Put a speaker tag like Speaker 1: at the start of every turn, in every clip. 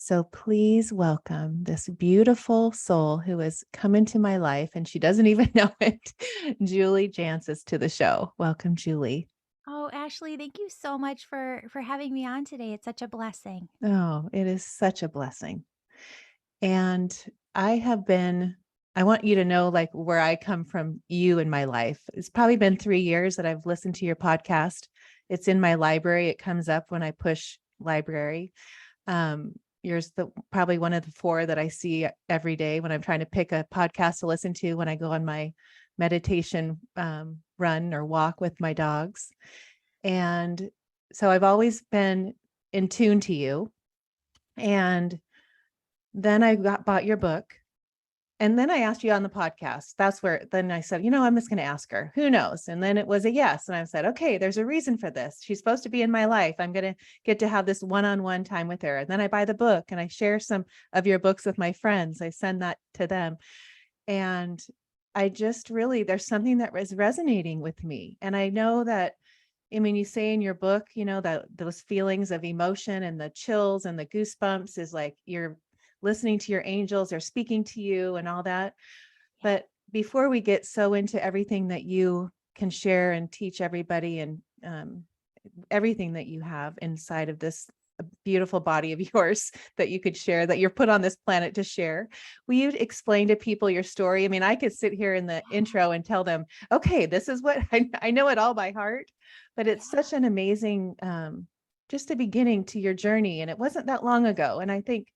Speaker 1: So please welcome this beautiful soul who has come into my life and she doesn't even know it, Julie Jancius to the show. Welcome, Julie.
Speaker 2: Oh, Ashley, thank you so much for having me on today. It's such a blessing.
Speaker 1: Oh, it is such a blessing. And I have been, I want you to know like where I come from you in my life. It's probably been 3 years that I've listened to your podcast. It's in my library. It comes up when I push library. Um, yours the probably one of the four that I see every day when I'm trying to pick a podcast to listen to when I go on my meditation run or walk with my dogs. And so I've always been in tune to you. And then I bought your book. And then I asked you on the podcast. That's where then I said, I'm just going to ask her. Who knows? And then it was a yes. And I said, okay, there's a reason for this. She's supposed to be in my life. I'm going to get to have this one-on-one time with her. And then I buy the book and I share some of your books with my friends. I send that to them. And I just really, there's something that is resonating with me. And I know that, I mean, you say in your book, that those feelings of emotion and the chills and the goosebumps is like you're listening to your angels or speaking to you and all that.
Speaker 2: Yeah.
Speaker 1: But before we get so into everything that you can share and teach everybody and everything that you have inside of this beautiful body of yours that you could share, that you're put on this planet to share, will you explain to people your story? I mean, I could sit here in the intro and tell them, okay, this is what I know it all by heart, but it's
Speaker 2: Yeah.
Speaker 1: such an amazing, just a beginning to your journey. And it wasn't that long ago. And I think,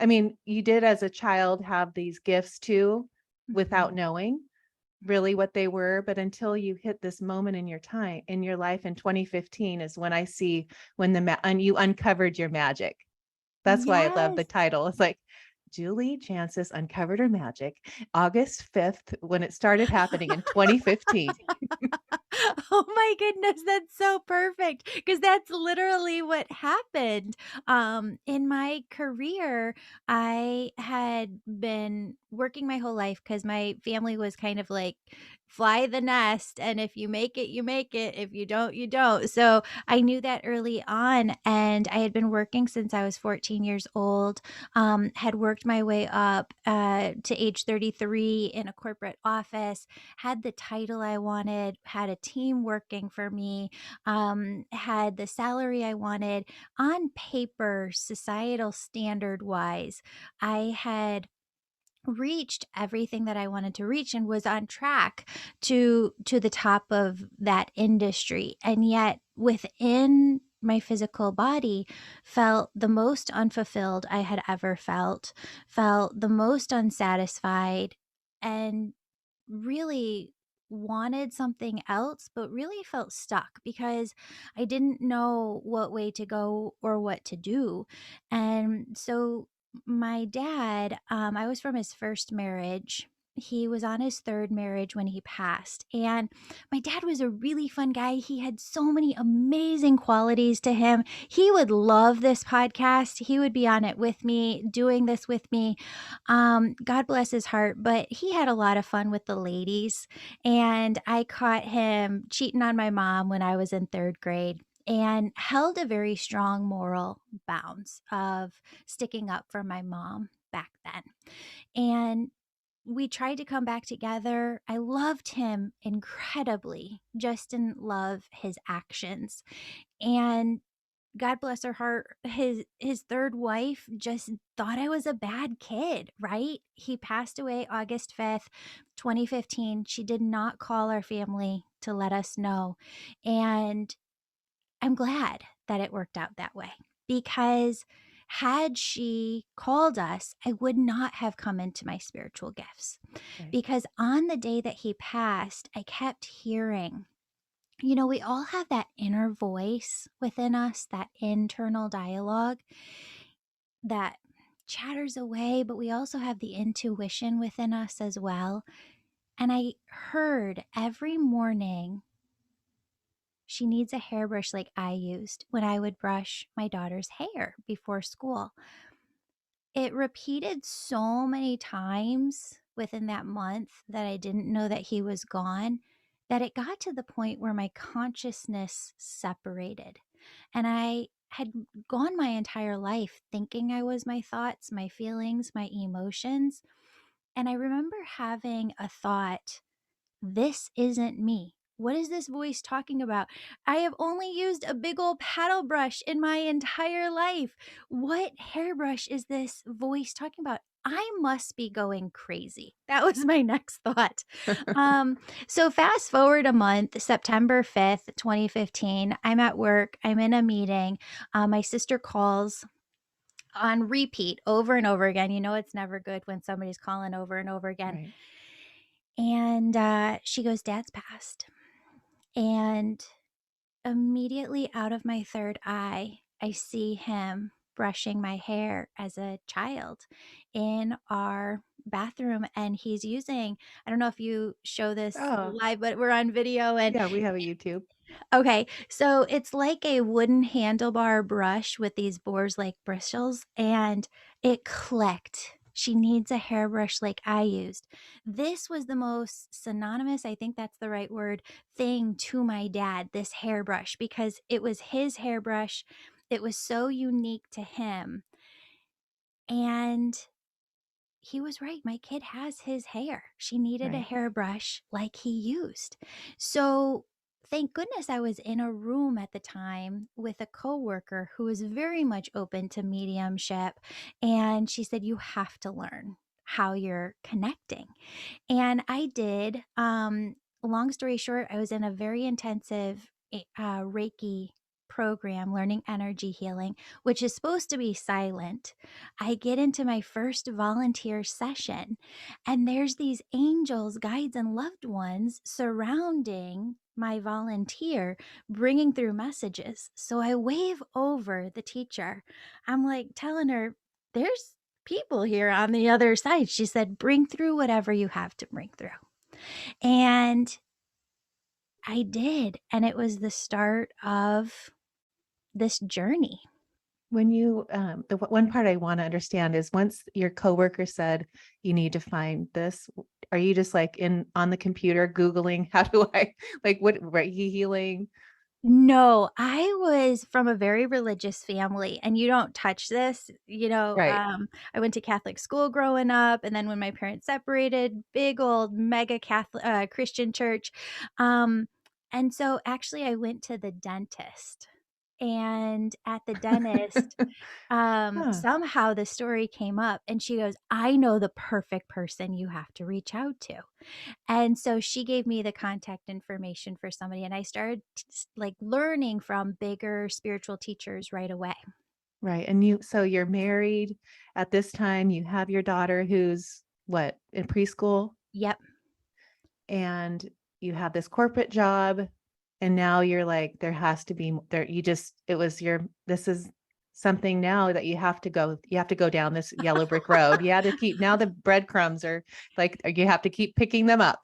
Speaker 1: I mean, you did as a child have these gifts too,
Speaker 2: Mhm.
Speaker 1: without knowing really what they were, but until you hit this moment in your time in your life in 2015 is when I see when you uncovered your magic. That's why I love the
Speaker 2: Yes.
Speaker 1: title. It's like Julie Chances uncovered her magic August 5th when it started happening in 2015.
Speaker 2: Oh my goodness, that's so perfect because that's literally what happened. In my career, I had been working my whole life because my family was kind of like fly the nest, and if you make it, you make it. If you don't, you don't. So I knew that early on, and I had been working since I was 14 years old. Had worked my way up to age 33 in a corporate office, had the title I wanted, had a team working for me, had the salary I wanted. On paper, societal standard wise, I had reached everything that I wanted to reach and was on track to the top of that industry. And yet within my physical body felt the most unfulfilled I had ever felt the most unsatisfied, and really wanted something else, but really felt stuck because I didn't know what way to go or what to do. And so my dad, I was from his first marriage. He was on his third marriage when he passed. And my dad was a really fun guy. He had so many amazing qualities to him. He would love this podcast. He would be on it with me, doing this with me. God bless his heart, but he had a lot of fun with the ladies. And I caught him cheating on my mom when I was in third grade and held a very strong moral bounds of sticking up for my mom back then. And we tried to come back together. I loved him incredibly, just didn't love his actions. And God bless her heart, his third wife just thought I was a bad kid, right? He passed away August 5th, 2015. She did not call our family to let us know. And I'm glad that it worked out that way because had she called us, I would not have come into my spiritual gifts.
Speaker 1: Right.
Speaker 2: Because on the day that he passed, I kept hearing, we all have that inner voice within us, that internal dialogue that chatters away, but we also have the intuition within us as well. And I heard every morning she needs a hairbrush like I used when I would brush my daughter's hair before school. It repeated so many times within that month that I didn't know that he was gone, that it got to the point where my consciousness separated. And had gone my entire life thinking I was my thoughts, my feelings, my emotions. And I remember having a thought, this isn't me. What is this voice talking about? I have only used a big old paddle brush in my entire life. What hairbrush is this voice talking about? I must be going crazy. That was my next thought. Um, so fast forward a month, September 5th, 2015. I'm at work. I'm in a meeting. My sister calls on repeat over and over again. You know, it's never good when somebody's calling over and over again.
Speaker 1: Right.
Speaker 2: And she goes, Dad's passed. And immediately out of my third eye, I see him brushing my hair as a child in our bathroom. And he's using, I don't know if you show this
Speaker 1: Oh,
Speaker 2: live, but we're on video. And
Speaker 1: yeah, we have a YouTube.
Speaker 2: okay, so it's like a wooden handlebar brush with these boars like bristles, and it clicked. She needs a hairbrush like I used. This was the most synonymous, I think that's the right word, thing to my dad, this hairbrush, because it was his hairbrush. It was so unique to him. And he was right. My kid has his hair. She needed a
Speaker 1: Right.
Speaker 2: hairbrush like he used. So thank goodness I was in a room at the time with a coworker who was very much open to mediumship. And she said, you have to learn how you're connecting. And I did. Long story short, I was in a very intensive Reiki program, learning energy healing, which is supposed to be silent. I get into my first volunteer session, and there's these angels, guides, and loved ones surrounding my volunteer, bringing through messages. So I wave over the teacher. I'm like telling her, there's people here on the other side. She said, bring through whatever you have to bring through. And I did. And it was the start of this journey.
Speaker 1: When you, one part I want to understand is once your coworker said you need to find this, are you just like in on the computer Googling how do I like what Reiki healing?
Speaker 2: No, I was from a very religious family, and you don't touch this,
Speaker 1: Right.
Speaker 2: I went to Catholic school growing up, and then when my parents separated, big old mega Catholic Christian church, um, and so actually I went to the dentist, and at the dentist,
Speaker 1: Huh.
Speaker 2: somehow the story came up, and she goes, "I know the perfect person you have to reach out to." And so she gave me the contact information for somebody, and I started like learning from bigger spiritual teachers right away.
Speaker 1: Right. And so you're married at this time, you have your daughter who's what, in preschool,
Speaker 2: Yep.
Speaker 1: and you have this corporate job, and now you're like, there has to be there, you just, it was your, this is something now that you have to go down this yellow brick road. You have to keep, now the breadcrumbs are like, you have to keep picking them up.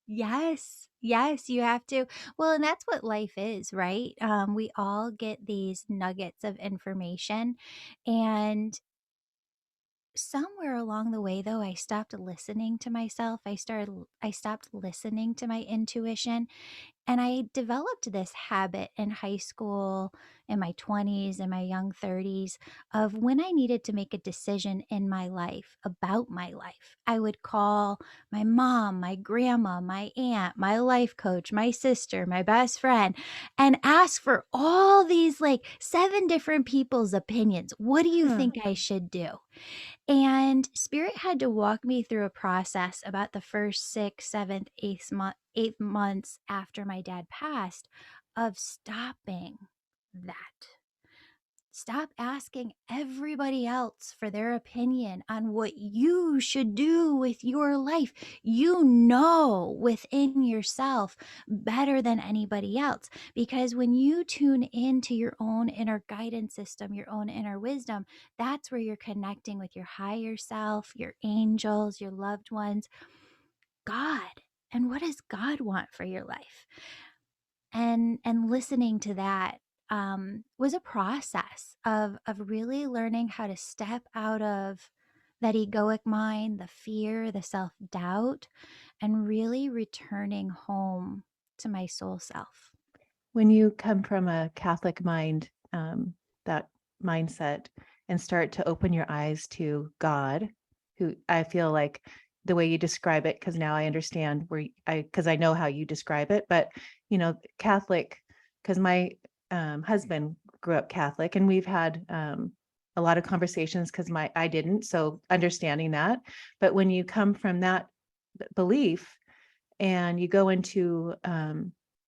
Speaker 2: Yes. Yes, you have to. Well, and that's what life is, right? We all get these nuggets of information. And somewhere along the way, though, I stopped listening to myself. I stopped listening to my intuition. And I developed this habit in high school, in my 20s, in my young 30s, of when I needed to make a decision in my life about my life, I would call my mom, my grandma, my aunt, my life coach, my sister, my best friend, and ask for all these like seven different people's opinions. What do you
Speaker 1: Huh.
Speaker 2: think I should do? And Spirit had to walk me through a process about the first 6th, 7th, 8th months after my dad passed of stopping that. Stop asking everybody else for their opinion on what you should do with your life. You know within yourself better than anybody else. Because when you tune into your own inner guidance system, your own inner wisdom, that's where you're connecting with your higher self, your angels, your loved ones, God. And what does God want for your life? And listening to that was a process of really learning how to step out of that egoic mind, the fear, the self-doubt, and really returning home to my soul self.
Speaker 1: When you come from a Catholic mind, that mindset and start to open your eyes to God, who I feel like the way you describe it, because now I understand because I know how you describe it, but Catholic, because my husband grew up Catholic, and we've had a lot of conversations because I didn't, so understanding that. But when you come from that belief and you go into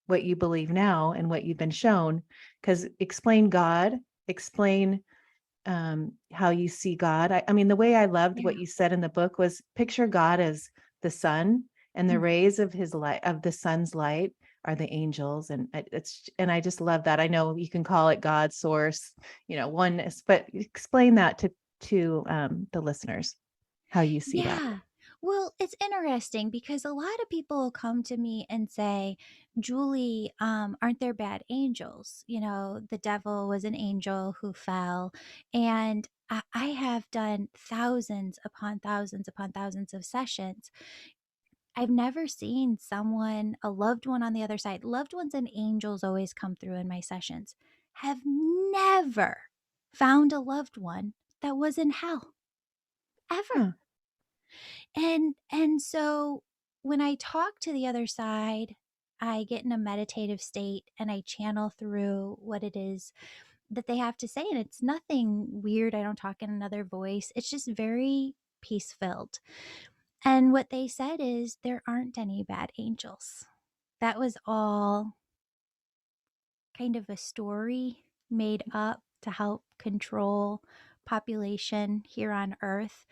Speaker 1: what you believe now and what you've been shown, because explain God, explain how you see God. I mean, the way I loved
Speaker 2: Yeah.
Speaker 1: what you said in the book was picture God as the sun, and the
Speaker 2: Mm.
Speaker 1: rays of his light, of the sun's light, are the angels. And and I just love that. I know you can call it God, source, oneness, but explain that to the listeners, how you see that.
Speaker 2: Yeah. Well, it's interesting because a lot of people come to me and say, Julie, aren't there bad angels? The devil was an angel who fell. And I have done thousands upon thousands upon thousands of sessions. I've never seen someone, a loved one on the other side. Loved ones and angels always come through in my sessions. Have never found a loved one that was in hell, ever.
Speaker 1: Huh.
Speaker 2: And so when I talk to the other side, I get in a meditative state and I channel through what it is that they have to say. And it's nothing weird. I don't talk in another voice. It's just very peace filled. And what they said is there aren't any bad angels. That was all kind of a story made up to help control population here on earth.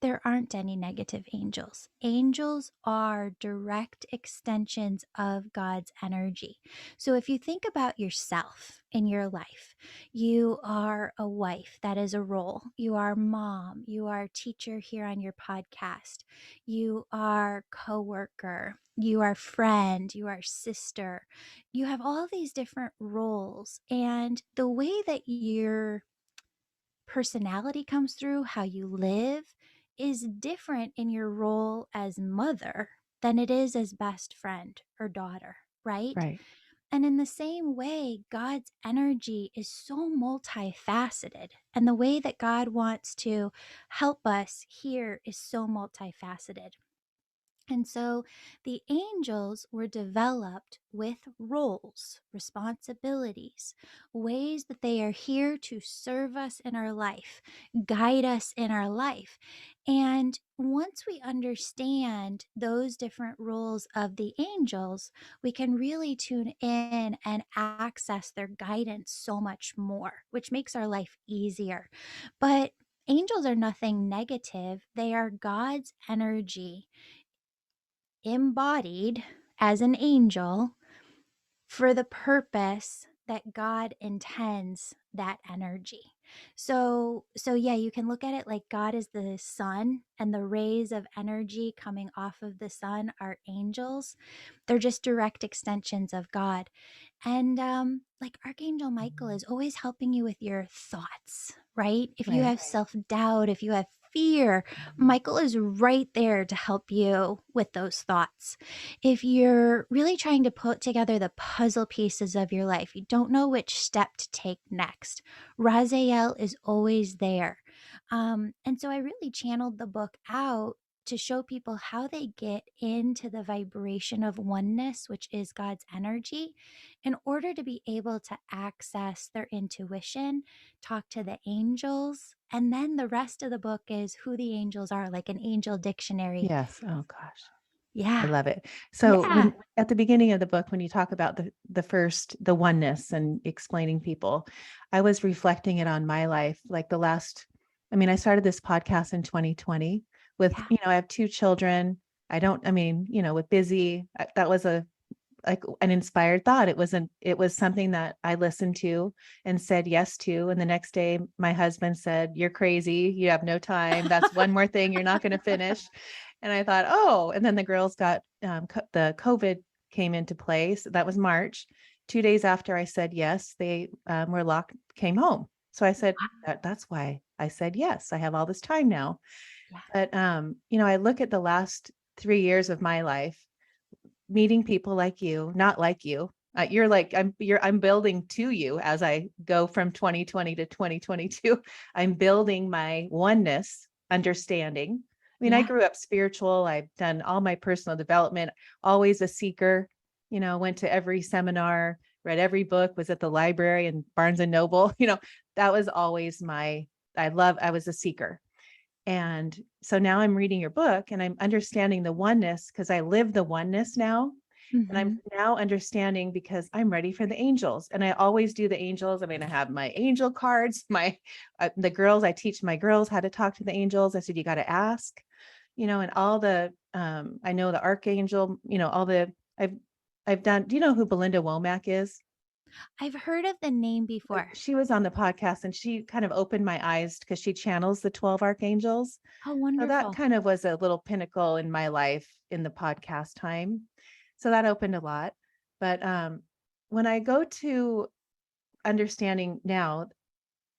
Speaker 2: There aren't any negative angels. Angels are direct extensions of God's energy. So if you think about yourself in your life, you are a wife, that is a role. You are mom, you are teacher here on your podcast. You are coworker, you are friend, you are sister. You have all these different roles, and the way that your personality comes through, how you live, is different in your role as mother than it is as best friend or daughter, right?
Speaker 1: Right.
Speaker 2: And in the same way, God's energy is so multifaceted. And the way that God wants to help us here is so multifaceted. And so the angels were developed with roles, responsibilities, ways that they are here to serve us in our life, guide us in our life. And once we understand those different roles of the angels, we can really tune in and access their guidance so much more, which makes our life easier. But angels are nothing negative, they are God's energy embodied as an angel for the purpose that God intends that energy. So yeah, you can look at it like God is the sun and the rays of energy coming off of the sun are angels. They're just direct extensions of God. And like Archangel Michael is always helping you with your thoughts, right? If you
Speaker 1: Right.
Speaker 2: have self-doubt, if you have fear, Michael is right there to help you with those thoughts. If you're really trying to put together the puzzle pieces of your life, you don't know which step to take next, Raziel is always there. And so I really channeled the book out to show people how they get into the vibration of oneness, which is God's energy, in order to be able to access their intuition, talk to the angels. And then the rest of the book is who the angels are, like an angel dictionary.
Speaker 1: Yes. Oh gosh. I
Speaker 2: Yeah.
Speaker 1: love it. So
Speaker 2: Yeah.
Speaker 1: when at the beginning of the book, when you talk about the oneness and explaining people, I was reflecting it on my life, like I mean, I started this podcast in 2020 with,
Speaker 2: Yeah.
Speaker 1: I have two children. I mean, with busy, that was like an inspired thought. It was something that I listened to and said yes to. And the next day my husband said, "You're crazy. You have no time. That's one more thing you're not going to finish." And I thought, oh, and then the girls got the COVID came into place. That was March. 2 days after I said yes, they were locked, came home. So I said, that's why I said yes. I have all this time now.
Speaker 2: Yeah.
Speaker 1: But I look at the last 3 years of my life, meeting people like you, not like you. You're like I'm building to you as I go from 2020 to 2022. I'm building my oneness understanding. I mean, I
Speaker 2: Yeah.
Speaker 1: grew up spiritual. I've done all my personal development, always a seeker, went to every seminar, read every book, was at the library and Barnes and Noble, that was always I was a seeker. And so now I'm reading your book and I'm understanding the oneness because I live the oneness now. And I'm
Speaker 2: Mhm.
Speaker 1: now understanding because I'm ready for the angels. And I always do the angels. I mean, I have my angel cards, the girls, I teach my girls how to talk to the angels. I said, you got to ask, and all I know the archangel, I've done, do you know who Belinda Womack is?
Speaker 2: I've heard of the name before.
Speaker 1: She was on the podcast and she kind of opened my eyes because she channels the 12 archangels.
Speaker 2: Oh,
Speaker 1: So that
Speaker 2: wonderful.
Speaker 1: kind of was a little pinnacle in my life in the podcast time. So that opened a lot. But when I go to understanding now,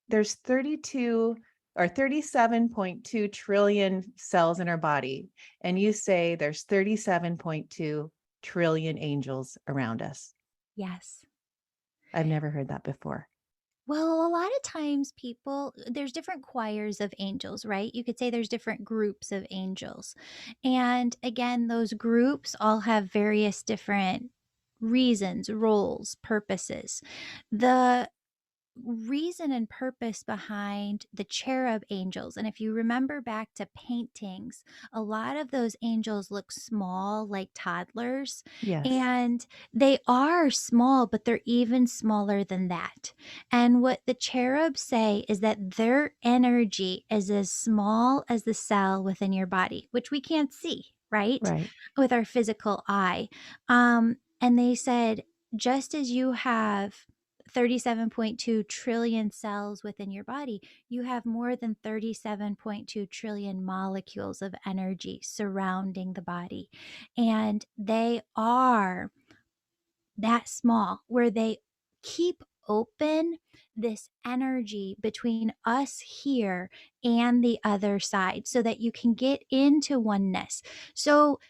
Speaker 1: there's 32 or 37.2 trillion cells in our body. And you say there's 37.2 trillion angels around us.
Speaker 2: Yes.
Speaker 1: I've never heard that before.
Speaker 2: Well, a lot of times there's different choirs of angels, right? You could say there's different groups of angels. And again, those groups all have various different reasons, roles, purposes. The reason and purpose behind the cherub angels. And if you remember back to paintings, a lot of those angels look small, like toddlers.
Speaker 1: Yes.
Speaker 2: And they are small, but they're even smaller than that. And what the cherubs say is that their energy is as small as the cell within your body, which we can't see, right?
Speaker 1: Right.
Speaker 2: With our physical eye. And they said, just as you have 37.2 trillion cells within your body, you have more than 37.2 trillion molecules of energy surrounding the body. And they are that small, where they keep open this energy between us here and the other side so that you can get into oneness. So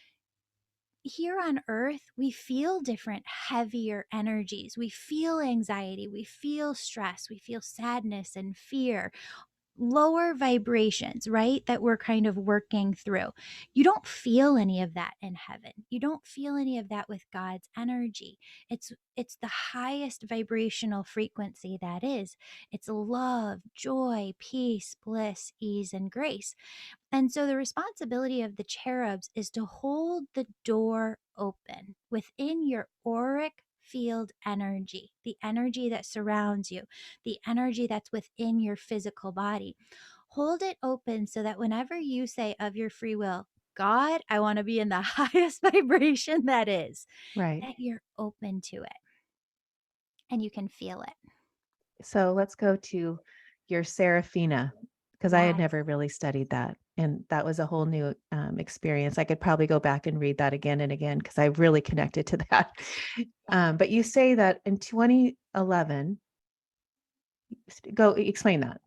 Speaker 2: here on earth, we feel different, heavier energies. We feel anxiety, we feel stress, we feel sadness and fear, lower vibrations, right? That we're kind of working through. You don't feel any of that in heaven. You don't feel any of that with God's energy. It's the highest vibrational frequency that is. It's love, joy, peace, bliss, ease, and grace. And so the responsibility of the cherubs is to hold the door open within your auric field energy, the energy that surrounds you, the energy that's within your physical body. Hold it open so that whenever you say of your free will, God, I want to be in the highest vibration that is,
Speaker 1: Right.
Speaker 2: that you're open to it and you can feel it.
Speaker 1: So let's go to your Serafina, because I had
Speaker 2: Yes.
Speaker 1: never really studied that. And that was a whole new experience. I could probably go back and read that again and again because I really connected to that. But you say that in 2011, go explain that.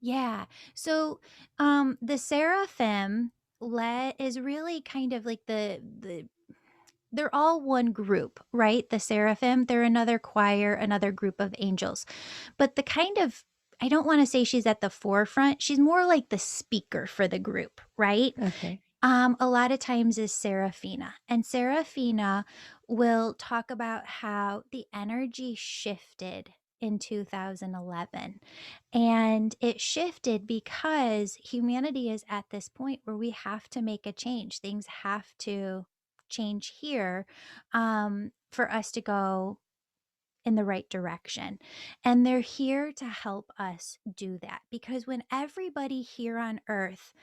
Speaker 2: Yeah. So the seraphim is really kind of like the they're all one group, right? The seraphim, they're another choir, another group of angels. But the kind of I don't want to say she's at the forefront. She's more like the speaker for the group, right?
Speaker 1: Okay.
Speaker 2: A lot of times is Seraphina. And Seraphina will talk about how the energy shifted in 2011. And it shifted because humanity is at this point where we have to make a change. Things have to change here for us to go in the right direction. And they're here to help us do that because when everybody here on earth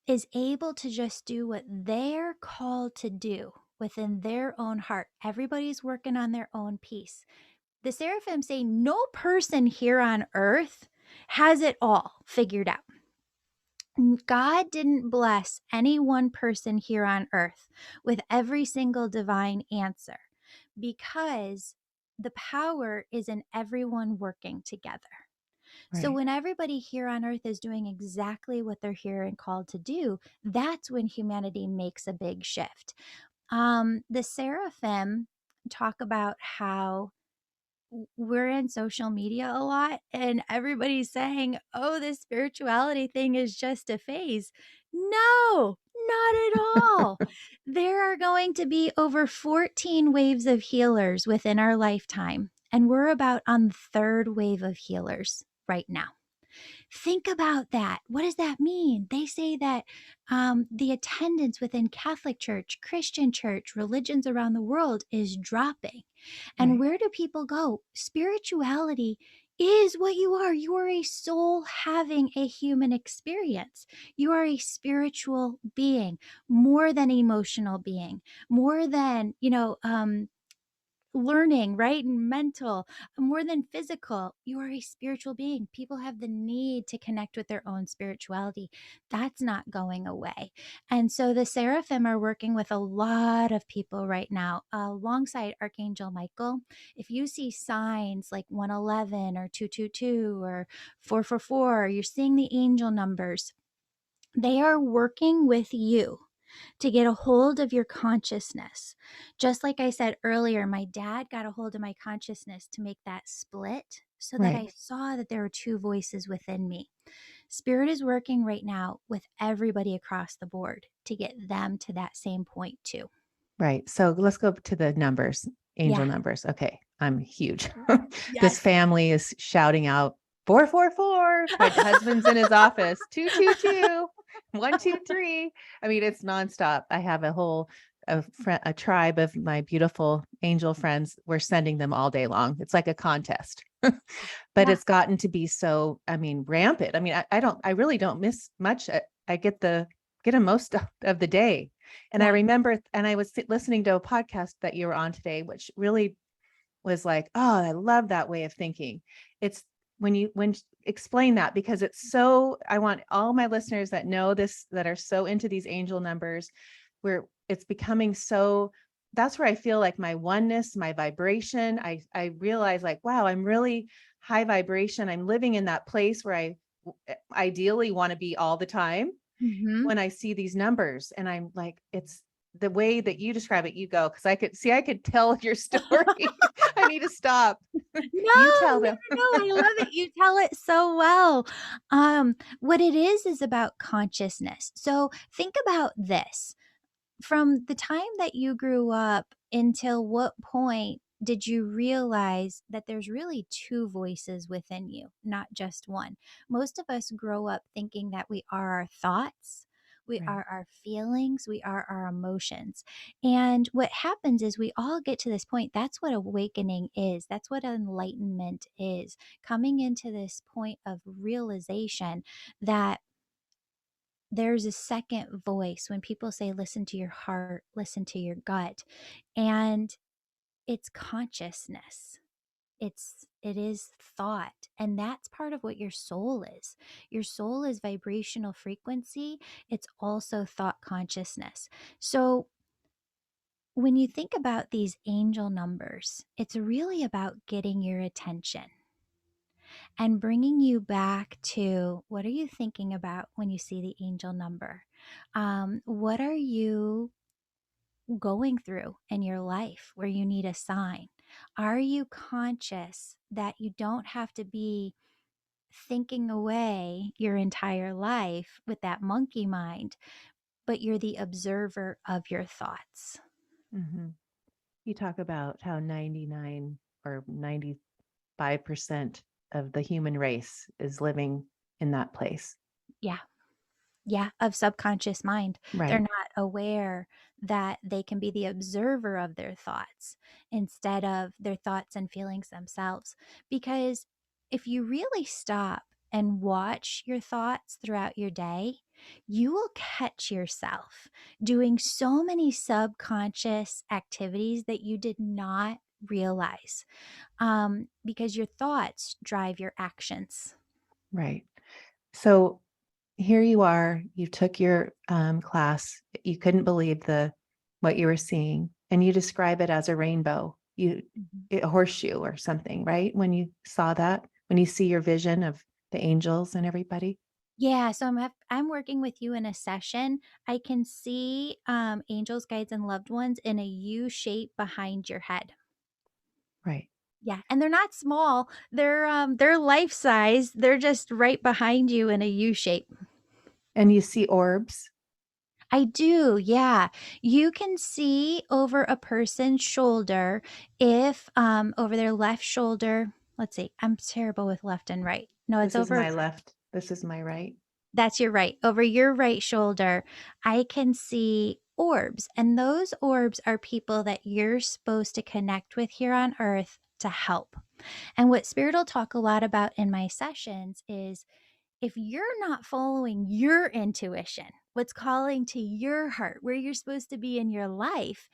Speaker 2: is able to just do what they're called to do within their own heart. Everybody's working on their own piece. The seraphim say no person here on earth has it all figured out. God didn't bless any one person here on earth with every single divine answer because the power is in everyone working together. So
Speaker 1: Right.
Speaker 2: when everybody here on earth is doing exactly what they're here and called to do, that's when humanity makes a big shift. The seraphim talk about how we're in social media a lot and everybody's saying, "Oh, this spirituality thing is just a phase." No, not at all. There are going to be over 14 waves of healers within our lifetime, and we're about on the 3rd wave of healers right now. Think about that. What does that mean? They say that the attendance within Catholic Church, Christian Church, religions around the world is dropping. And
Speaker 1: Right.
Speaker 2: where do people go? Spirituality is what you are. You are a soul having a human experience. You are a spiritual being, more than emotional being, more than, learning, right? And mental, more than physical. You are a spiritual being. People have the need to connect with their own spirituality. That's not going away. And so the seraphim are working with a lot of people right now, alongside Archangel Michael. If you see signs like 111 or 222 or 444, you're seeing the angel numbers. They are working with you to get a hold of your consciousness. Just like I said earlier, my dad got a hold of my consciousness to make that split so that
Speaker 1: Right.
Speaker 2: I saw that there were two voices within me. Spirit is working right now with everybody across the board to get them to that same point too.
Speaker 1: Right. So let's go to the numbers, angel
Speaker 2: Yeah.
Speaker 1: numbers. Okay. I'm huge. This
Speaker 2: Yes.
Speaker 1: family is shouting out 444. My husband's in his office, 222, 123. I mean, it's nonstop. I have a tribe of my beautiful angel friends. We're sending them all day long. It's like a contest, but
Speaker 2: Yeah.
Speaker 1: it's gotten to be so, I mean, rampant. I mean, I really don't miss much. I get them most of the day. And I
Speaker 2: Yeah.
Speaker 1: remember, and I was listening to a podcast that you were on today, which really was like, oh, I love that way of thinking. It's when explain that, because it's so, I want all my listeners that know this, that are so into these angel numbers, where it's becoming so, that's where I feel like my oneness, my vibration, I realize like, wow, I'm really high vibration. I'm living in that place where I ideally want to be all the time
Speaker 2: Hmm.
Speaker 1: when I see these numbers. And I'm like, it's the way that you describe it, you go, because I could tell your story. I need to stop.
Speaker 2: No,
Speaker 1: You tell
Speaker 2: no,
Speaker 1: them.
Speaker 2: no, I love it. You tell it so well. What it is about consciousness. So think about this. From the time that you grew up until what point did you realize that there's really two voices within you, not just one? Most of us grow up thinking that we are our thoughts, we
Speaker 1: Right.
Speaker 2: are our feelings, we are our emotions. And what happens is we all get to this point. That's what awakening is. That's what enlightenment is. Coming into this point of realization that there's a second voice when people say, listen to your heart, listen to your gut. And it's consciousness. It is thought. And that's part of what your soul is. Your soul is vibrational frequency. It's also thought consciousness. So when you think about these angel numbers, it's really about getting your attention and bringing you back to what are you thinking about when you see the angel number? What are you going through in your life where you need a sign? Are you conscious that you don't have to be thinking away your entire life with that monkey mind, but you're the observer of your thoughts?
Speaker 1: Mhm. You talk about how 99 or 95% of the human race is living in that place.
Speaker 2: Yeah. Yeah, of subconscious mind. They're
Speaker 1: Right.
Speaker 2: not aware that they can be the observer of their thoughts instead of their thoughts and feelings themselves. Because if you really stop and watch your thoughts throughout your day, you will catch yourself doing so many subconscious activities that you did not realize, because your thoughts drive your actions.
Speaker 1: Right. So here you are, you took your class, you couldn't believe the what you were seeing, and you describe it as a rainbow,
Speaker 2: Mhm.
Speaker 1: a horseshoe or something, right? When you saw that, when you see your vision of the angels and everybody.
Speaker 2: Yeah, so I'm working with you in a session. I can see angels, guides, and loved ones in a U shape behind your head.
Speaker 1: Right.
Speaker 2: Yeah, and they're not small. They're life size. They're just right behind you in a U shape.
Speaker 1: And you see orbs.
Speaker 2: I do, yeah. You can see over a person's shoulder if over their left shoulder. Let's see. I'm terrible with left and right. No, it's
Speaker 1: This is
Speaker 2: over.
Speaker 1: my left. This is my right.
Speaker 2: That's your right. Over your right shoulder, I can see orbs, and those orbs are people that you're supposed to connect with here on earth to help. And what Spirit will talk a lot about in my sessions is if you're not following your intuition, what's calling to your heart, where you're supposed to be in your life,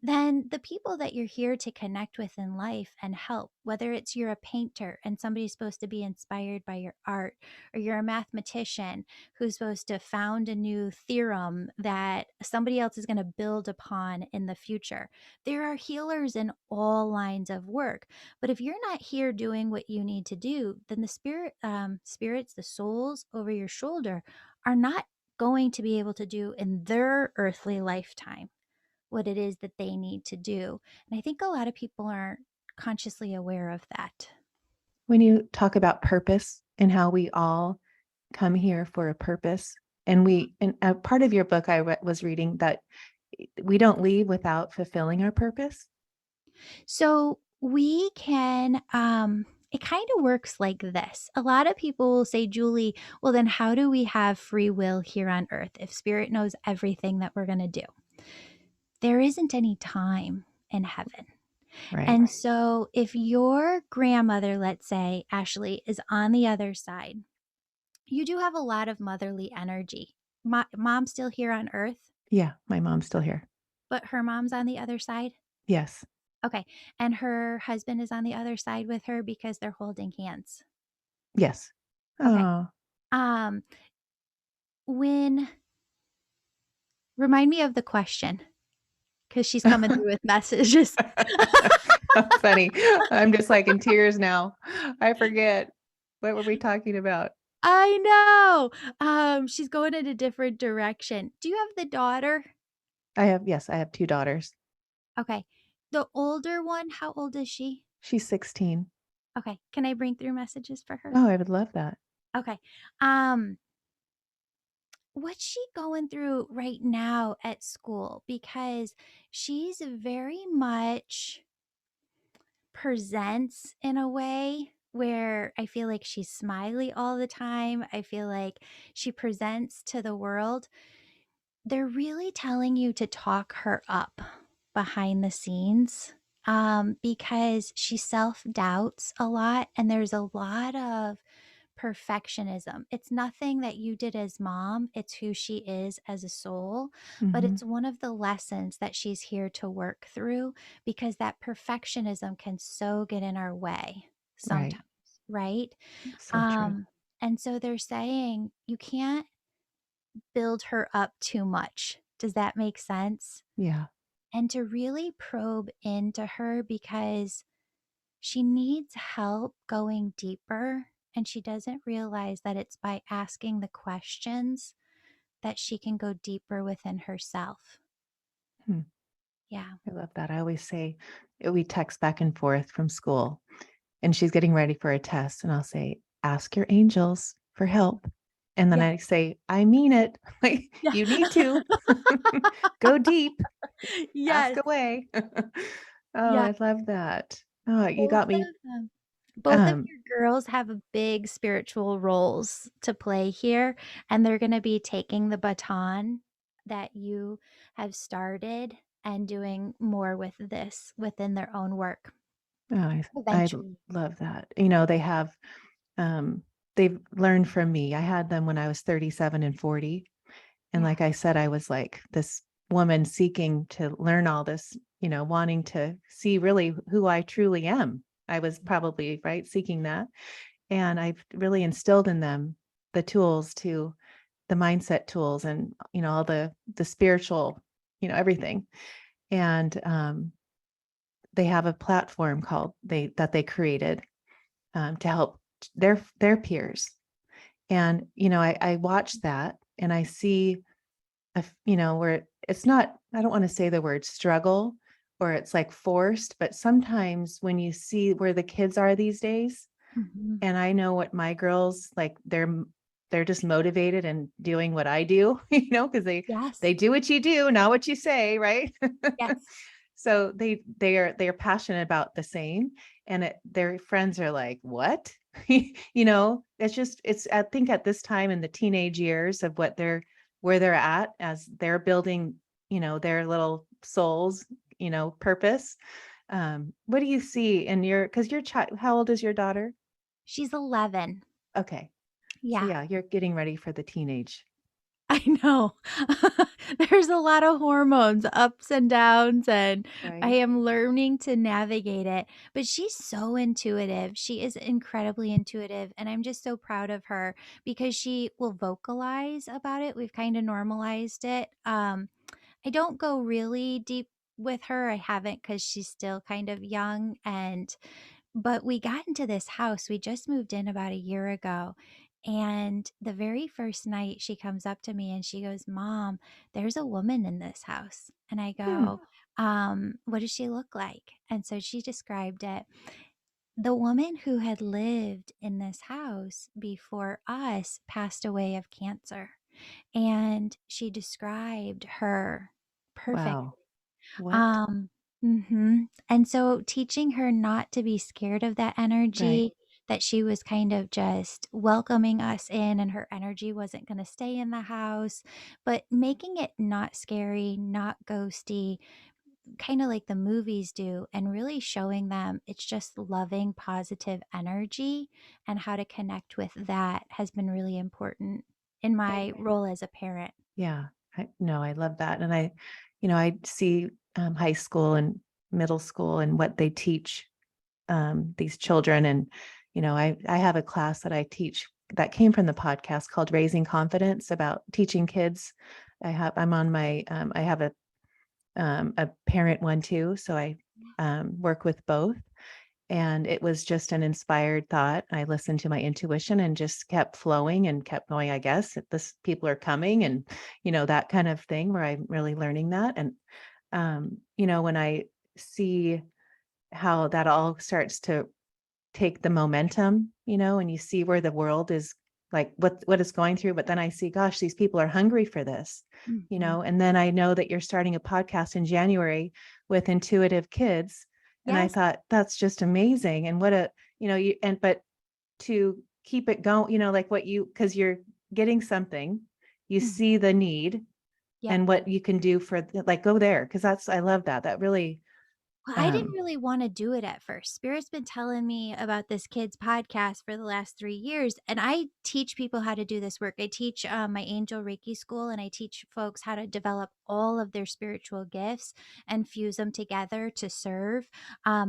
Speaker 2: then the people that you're here to connect with in life and help, whether it's you're a painter and somebody's supposed to be inspired by your art, or you're a mathematician who's supposed to found a new theorem that somebody else is going to build upon in the future. There are healers in all lines of work. But if you're not here doing what you need to do, then the spirits, the souls over your shoulder are not going to be able to do in their earthly lifetime what it is that they need to do. And I think a lot of people aren't consciously aware of that.
Speaker 1: When you talk about purpose and how we all come here for a purpose, and a part of your book was reading that we don't leave without fulfilling our purpose.
Speaker 2: So we can, it kind of works like this. A lot of people will say, Julie, well, then how do we have free will here on earth if spirit knows everything that we're going to do? There isn't any time in heaven.
Speaker 1: Right.
Speaker 2: And so if your grandmother, let's say, Ashley, is on the other side, you do have a lot of motherly energy. Mom's still here on earth,
Speaker 1: Yeah. My mom's still here.
Speaker 2: but her mom's on the other side.
Speaker 1: Yes.
Speaker 2: Okay. And her husband is on the other side with her because they're holding hands.
Speaker 1: Yes.
Speaker 2: Okay.
Speaker 1: Oh,
Speaker 2: Um, when remind me of the question because she's coming through with messages.
Speaker 1: funny. I'm just like in tears now. I forget. What were we talking about?
Speaker 2: I know. She's going in a different direction. Do you have the daughter?
Speaker 1: Yes, I have two daughters.
Speaker 2: Okay. The older one, how old is she?
Speaker 1: She's 16.
Speaker 2: Okay. Can I bring through messages for her?
Speaker 1: Oh, I would love that.
Speaker 2: Okay. Um, what's she going through right now at school? Because she's very much presents in a way where I feel like she's smiley all the time. I feel like she presents to the world. They're really telling you to talk her up behind the scenes because she self doubts a lot, and there's a lot of perfectionism. It's nothing that you did as mom, it's who she is as a soul, but
Speaker 1: Hmm.
Speaker 2: it's one of the lessons that she's here to work through because that perfectionism can so get in our way
Speaker 1: Right.
Speaker 2: sometimes, right?
Speaker 1: So true.
Speaker 2: Um, and so they're saying you can't build her up too much. Does that make sense?
Speaker 1: Yeah.
Speaker 2: And to really probe into her because she needs help going deeper, and she doesn't realize that it's by asking the questions that she can go deeper within herself.
Speaker 1: Hmm.
Speaker 2: Yeah.
Speaker 1: I love that. I always say we text back and forth from school, and she's getting ready for a test, and I'll say, "Ask your angels for help." And then
Speaker 2: Yeah.
Speaker 1: I say, "I mean it. Like
Speaker 2: Yeah.
Speaker 1: you need to go deep, ask
Speaker 2: Yes.
Speaker 1: away." Oh,
Speaker 2: Yeah.
Speaker 1: I love that. Oh, you
Speaker 2: Both
Speaker 1: got me.
Speaker 2: of them. Both of
Speaker 1: Um,
Speaker 2: your girls have a big spiritual roles to play here, and they're going to be taking the baton that you have started and doing more with this within their own work
Speaker 1: oh, I
Speaker 2: eventually.
Speaker 1: love that. Um, they've learned from me. I had them when I was 37 and 40. And
Speaker 2: Yeah.
Speaker 1: like I said, I was like this woman seeking to learn all this, wanting to see really who I truly am. I was probably right seeking that. And I've really instilled in them the tools to the mindset tools and, all the spiritual, everything. And they have a platform that they created to help their peers. And, I watch that and I see where it's not, I don't want to say the word struggle, or it's like forced, but sometimes when you see where the kids are these days,
Speaker 2: Mhm.
Speaker 1: and I know what my girls like, they're just motivated and doing what I do, because they
Speaker 2: Yes.
Speaker 1: do what you do, not what you say, right?
Speaker 2: Yes.
Speaker 1: So they are passionate about the same, and their friends are like, "What?" It's I think at this time in the teenage years of where they're at as they're building, their little souls, purpose. What do you see in because your child, how old is your daughter?
Speaker 2: She's 11.
Speaker 1: Okay. So
Speaker 2: Yeah.
Speaker 1: yeah, you're getting ready for the teenage,
Speaker 2: I know. There's a lot of hormones, ups and downs, and I
Speaker 1: right?
Speaker 2: am learning to navigate it. But she's so intuitive. She is incredibly intuitive. And I'm just so proud of her because she will vocalize about it. We've kind of normalized it. I don't go really deep with her. I haven't because she's still kind of young. But we got into this house. We just moved in about a year ago. And the very first night she comes up to me and she goes, "Mom, there's a woman in this house." And I
Speaker 1: Hmm.
Speaker 2: go, "What does she look like?" And so she described it. The woman who had lived in this house before us passed away of cancer. And she described her perfect.
Speaker 1: Wow. What?
Speaker 2: Um, and so teaching her not to be scared of that
Speaker 1: Right.
Speaker 2: energy, that she was kind of just welcoming us in and her energy wasn't going to stay in the house, but making it not scary, not ghosty, kind of like the movies do, and really showing them it's just loving, positive energy and how to connect with that has been really important in my role as a parent.
Speaker 1: Yeah. No, I love that. And I see high school and middle school and what they teach these children. And, I have a class that I teach that came from the podcast called Raising Confidence about teaching kids. I'm on I have a parent one too. So I work with both. And it was just an inspired thought. I listened to my intuition and just kept flowing and kept going, I guess, if this people are coming and, that kind of thing where I'm really learning that. And, when I see how that all starts to take the momentum, and you see where the world is like what it's going through. But then I see, gosh, these people are hungry for this,
Speaker 2: Mhm.
Speaker 1: and then I know that you're starting a podcast in January with intuitive kids. And I
Speaker 2: Yes.
Speaker 1: thought that's just amazing. And what a, but to keep it going, like because you're getting something, you
Speaker 2: Mhm.
Speaker 1: see the need
Speaker 2: Yep.
Speaker 1: and what you can do like go there. Cause I love that. That really,
Speaker 2: Well, I didn't
Speaker 1: um,
Speaker 2: really wanna do it at first. Spirit's been telling me about this kid's podcast for the last 3 years, and I teach people how to do this work. I teach, my angel Reiki school, and I teach folks how to develop all of their spiritual gifts and fuse them together to serve,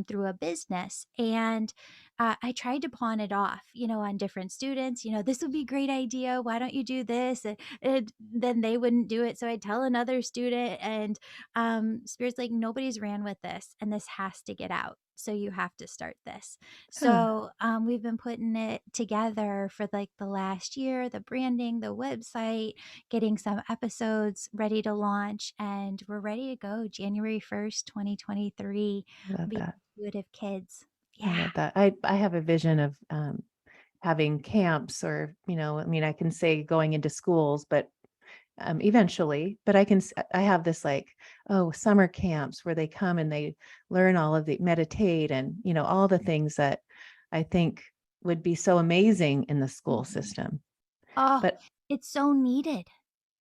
Speaker 2: through a business, and, I tried to pawn it off, on different students, "This would be a great idea. Why don't you do this?" And then they wouldn't do it, so I'd tell another student, and Spirit's like, nobody's ran with this and this has to get out. So you have to start this.
Speaker 1: huh.
Speaker 2: So we've been putting it together for like the last year, the branding, the website, getting some episodes ready to launch. And we're ready to go January 1st, 2023.
Speaker 1: I love
Speaker 2: Be
Speaker 1: that.
Speaker 2: intuitive kids.
Speaker 1: I
Speaker 2: Yeah.
Speaker 1: love that. I have a vision of having camps or, I mean, I can say going into schools, but eventually, but I have this like, oh, summer camps where they come and they learn all of the meditate and, all the things that I think would be so amazing in the school
Speaker 2: Mhm.
Speaker 1: system.
Speaker 2: Oh,
Speaker 1: But
Speaker 2: it's so needed.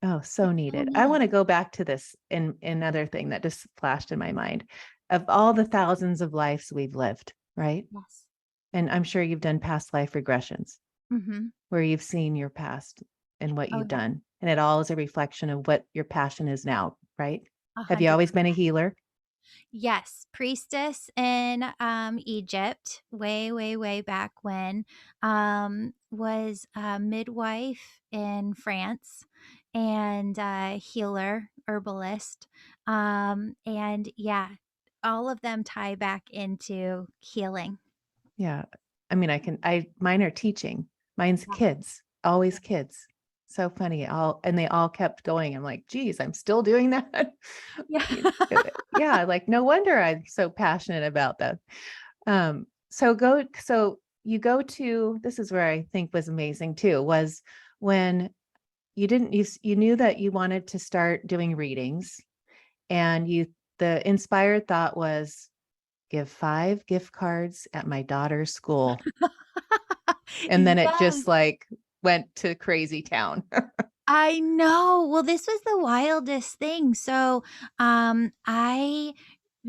Speaker 1: oh, so
Speaker 2: It's so
Speaker 1: needed. I
Speaker 2: needed.
Speaker 1: want to go back to this in another thing that just flashed in my mind of all the thousands of lives we've lived, right?
Speaker 2: Yes.
Speaker 1: And I'm sure you've done past life regressions
Speaker 2: Hmm.
Speaker 1: where you've seen your past and what
Speaker 2: Oh,
Speaker 1: you've
Speaker 2: yeah.
Speaker 1: done. And it all is a reflection of what your passion is now, right?
Speaker 2: A
Speaker 1: Have you
Speaker 2: hundred.
Speaker 1: always been a healer?
Speaker 2: Yes, priestess in, Egypt, way, way, way back when, was a midwife in France and a healer, herbalist, and yeah, all of them tie back into healing.
Speaker 1: Yeah. I mean, mine are teaching. Mine's
Speaker 2: Yeah,
Speaker 1: kids, always
Speaker 2: yeah.
Speaker 1: kids. So funny. And they all kept going. I'm like, geez, I'm still doing that.
Speaker 2: Yeah.
Speaker 1: Yeah, like no wonder I'm so passionate about that. So you go to, this is where I think was amazing too, was when you knew that you wanted to start doing readings, and the inspired thought was give 5 gift cards at my daughter's school. And then it
Speaker 2: Yes.
Speaker 1: just like went to crazy town.
Speaker 2: I know. Well, this was the wildest thing. So, I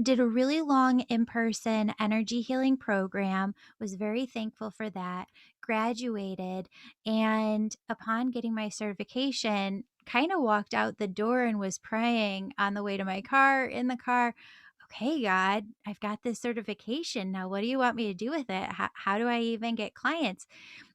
Speaker 2: did a really long in-person energy healing program, was very thankful for that, graduated, and upon getting my certification, kind of walked out the door and was praying on the way to my car, in the car. Okay, God, I've got this certification. Now, what do you want me to do with it? How do I even get clients?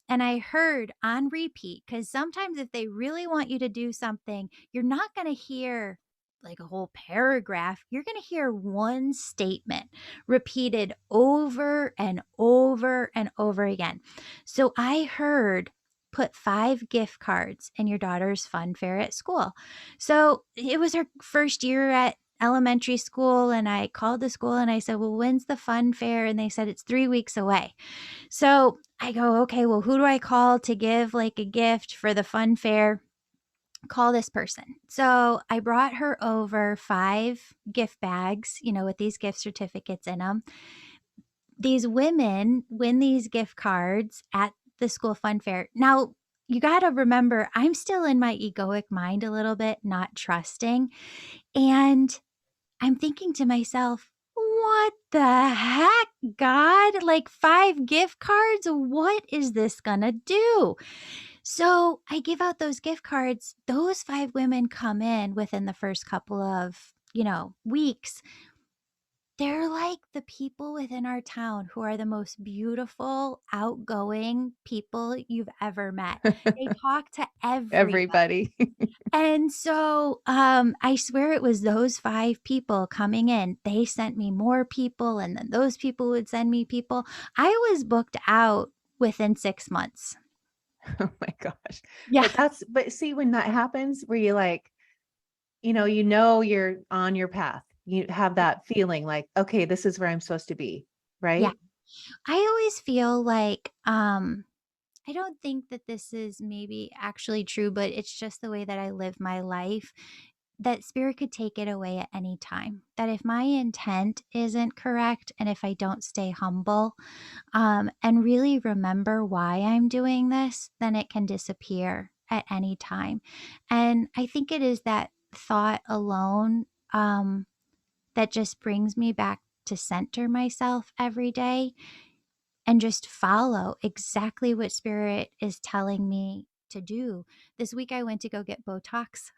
Speaker 2: And I heard on repeat, because sometimes if they really want you to do something, you're not going to hear like a whole paragraph. You're going to hear one statement repeated over and over and over again. So I heard, put 5 gift cards in your daughter's fun fair at school. So it was her first year at elementary school. And I called the school and I said, well, when's the fun fair? And they said, it's 3 weeks away. So I go, okay, well, who do I call to give like a gift for the fun fair? Call this person. So I brought her over 5 gift bags, with these gift certificates in them. These women win these gift cards at the school fun fair. Now, you got to remember, I'm still in my egoic mind a little bit, not trusting. And I'm thinking to myself, what the heck, God? Like 5 gift cards? What is this gonna do? So I give out those gift cards. Those 5 women come in within the first couple of, weeks. They're like the people within our town who are the most beautiful, outgoing people you've ever met. They talk to everybody.
Speaker 1: Everybody.
Speaker 2: And so, I swear it was those 5 people coming in. They sent me more people, and then those people would send me people. I was booked out within 6 months.
Speaker 1: Oh my gosh.
Speaker 2: Yeah,
Speaker 1: But see, when that happens, where you like, you're on your path. You have that feeling like, okay, this is where I'm supposed to be,
Speaker 2: yeah.
Speaker 1: right?
Speaker 2: I always feel like, I don't think that this is maybe actually true, but it's just the way that I live my life, that spirit could take it away at any time. That if my intent isn't correct and if I don't stay humble, and really remember why I'm doing this, then it can disappear at any time. And I think it is that thought alone, that just brings me back to center myself every day and just follow exactly what spirit is telling me to do. This week I went to go get Botox.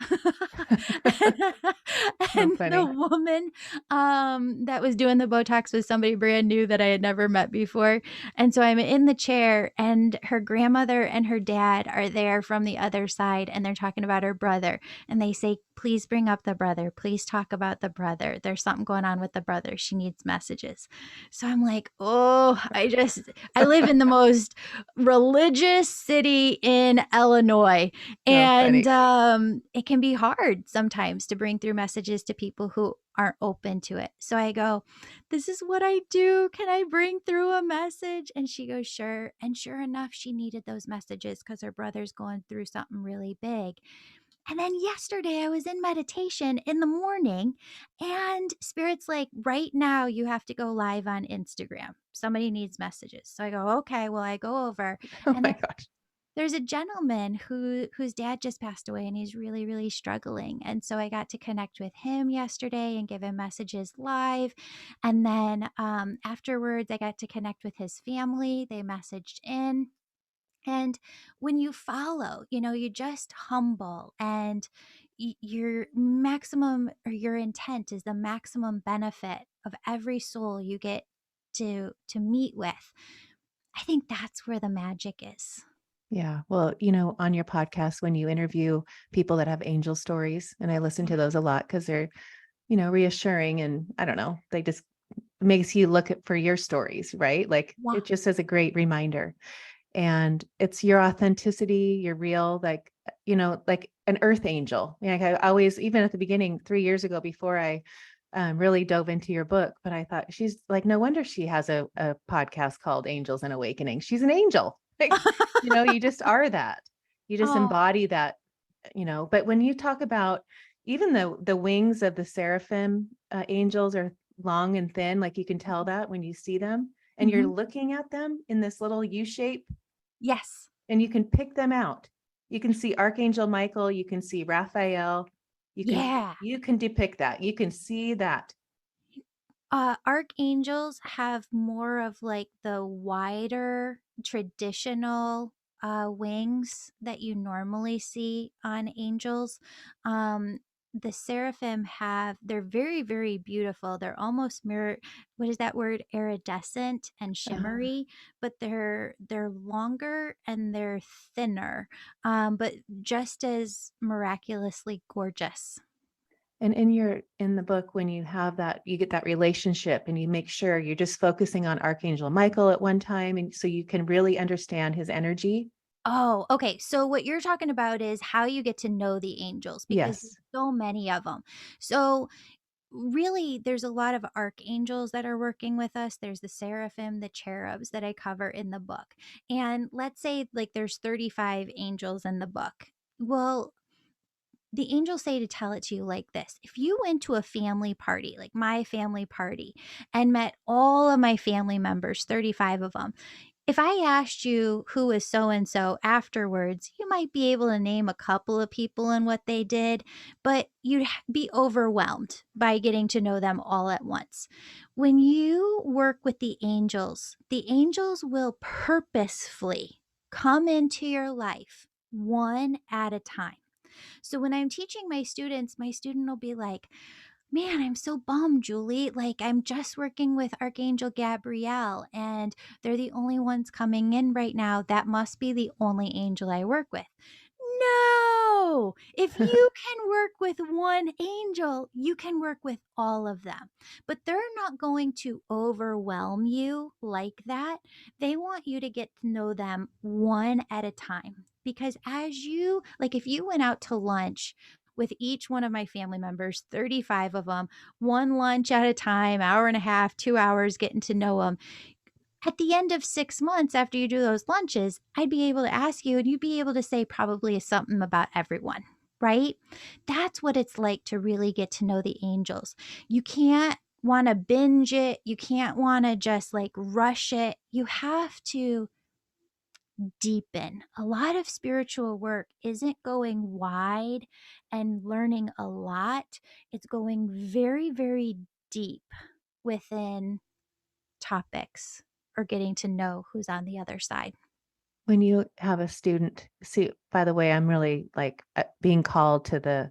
Speaker 1: So
Speaker 2: And the
Speaker 1: funny.
Speaker 2: woman that was doing the Botox was somebody brand new that I had never met before. And so I'm in the chair and her grandmother and her dad are there from the other side and they're talking about her brother. And they say, please bring up the brother. Please talk about the brother. There's something going on with the brother. She needs messages. So I'm like, oh, I live in the most religious city in Illinois.
Speaker 1: So
Speaker 2: And
Speaker 1: funny.
Speaker 2: it can be hard sometimes to bring through messages to people who aren't open to it. So I go, this is what I do. Can I bring through a message? And she goes, sure. And sure enough, she needed those messages because her brother's going through something really big. And then yesterday I was in meditation in the morning and Spirit's like, right now you have to go live on Instagram. Somebody needs messages. So I go, okay, well, I go over
Speaker 1: Oh
Speaker 2: and
Speaker 1: my gosh.
Speaker 2: there's a gentleman whose dad just passed away and he's really, really struggling. And so I got to connect with him yesterday and give him messages live. And then afterwards, I got to connect with his family. They messaged in. And when you follow, you just humble and your maximum or your intent is the maximum benefit of every soul you get to meet with. I think that's where the magic is.
Speaker 1: Yeah. Well, on your podcast, when you interview people that have angel stories, and I listen
Speaker 2: Yeah.
Speaker 1: to those a lot because they're, reassuring, and I don't know, they just makes you look for your stories, right? Like
Speaker 2: Yeah.
Speaker 1: it just is a great reminder. And it's your authenticity, you're real. Like like an earth angel. Like I always, even at the beginning, 3 years ago, before I really dove into your book, but I thought she's like, no wonder she has a podcast called Angels and Awakening. She's an angel. Like, you just are that. You just
Speaker 2: Oh,
Speaker 1: embody that, but when you talk about even the wings of the seraphim angels are long and thin, like you can tell that when you see them and you're
Speaker 2: mhm.
Speaker 1: looking at them in this little U shape
Speaker 2: Yes.
Speaker 1: and you can pick them out. You can see Archangel Michael, you can see Raphael, you can
Speaker 2: Yeah.
Speaker 1: you can depict that. You can see that.
Speaker 2: Archangels have more of like the wider traditional wings that you normally see on angels. Um, the seraphim they're very, very beautiful. They're almost what is that word? Iridescent and
Speaker 1: Uh,
Speaker 2: shimmery, but they're longer and they're thinner, but just as miraculously gorgeous.
Speaker 1: and in the book, when you have that, you get that relationship and you make sure you're just focusing on Archangel Michael at one time. And so you can really understand his energy.
Speaker 2: Oh, okay. So what you're talking about is how you get to know the angels because there's
Speaker 1: Yes.
Speaker 2: so many of them. So really there's a lot of archangels that are working with us. There's the seraphim, the cherubs that I cover in the book. And let's say like there's 35 angels in the book. Well, the angels say to tell it to you like this. If you went to a family party, like my family party, and met all of my family members, 35 of them, if I asked you who is so and so afterwards, you might be able to name a couple of people and what they did, but you'd be overwhelmed by getting to know them all at once. When you work with the angels will purposefully come into your life one at a time. So when I'm teaching my students, my student will be like, man, I'm so bummed, Julie. Like, I'm just working with Archangel Gabrielle, and they're the only ones coming in right now. That must be the only angel I work with. No, if you can work with one angel, you can work with all of them. But they're not going to overwhelm you like that. They want you to get to know them one at a time. Because like, if you went out to lunch with each one of my family members, 35 of them, one lunch at a time, hour and a half, 2 hours getting to know them. At the end of 6 months after you do those lunches, I'd be able to ask you, and you'd be able to say probably something about everyone, right? That's what it's like to really get to know the angels. You can't want to binge it. You can't want to just like rush it. You have to deepen. A lot of spiritual work isn't going wide and learning a lot, it's going very, very deep within topics or getting to know who's on the other side.
Speaker 1: When you have a student, see, by the way, I'm really like being called to the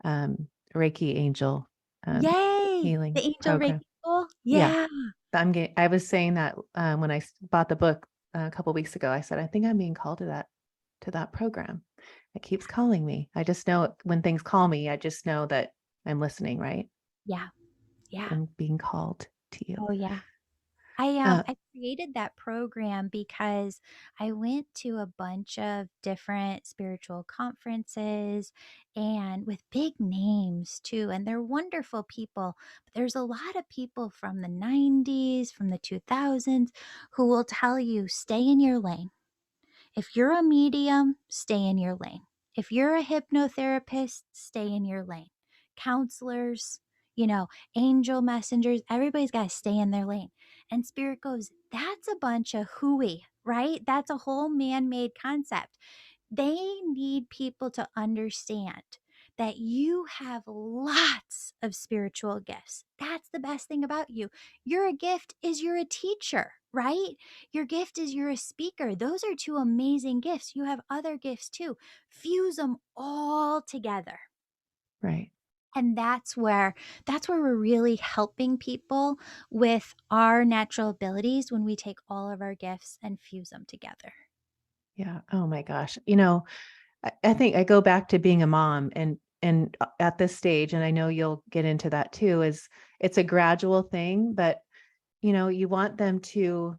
Speaker 1: um, Reiki angel um,
Speaker 2: Yay!
Speaker 1: healing
Speaker 2: The Angel Reiki
Speaker 1: program.
Speaker 2: School?
Speaker 1: Yeah.
Speaker 2: Yeah.
Speaker 1: I was saying that when I bought the book a couple weeks ago, I said, I think I'm being called to that program. It keeps calling me. I just know when things call me, I just know that I'm listening, right?
Speaker 2: Yeah. Yeah.
Speaker 1: I'm being called to you.
Speaker 2: Oh, yeah.
Speaker 1: Uh,
Speaker 2: I created that program because I went to a bunch of different spiritual conferences and with big names too, and they're wonderful people. But there's a lot of people from the 90s, from the 2000s who will tell you stay in your lane. If you're a medium, stay in your lane. If you're a hypnotherapist, stay in your lane. Counselors, you know, angel messengers, everybody's got to stay in their lane. And Spirit goes, that's a bunch of hooey, right? That's a whole man made concept. They need people to understand that you have lots of spiritual gifts. That's the best thing about you. You're a gift is you're a teacher, right? Your gift is you're a speaker. Those are two amazing gifts. You have other gifts too. Fuse them all together.
Speaker 1: right.
Speaker 2: And that's where we're really helping people with our natural abilities when we take all of our gifts and fuse them together.
Speaker 1: Yeah. Oh my gosh. I think I go back to being a mom and at this stage, and I know you'll get into that too, is it's a gradual thing, but you want them to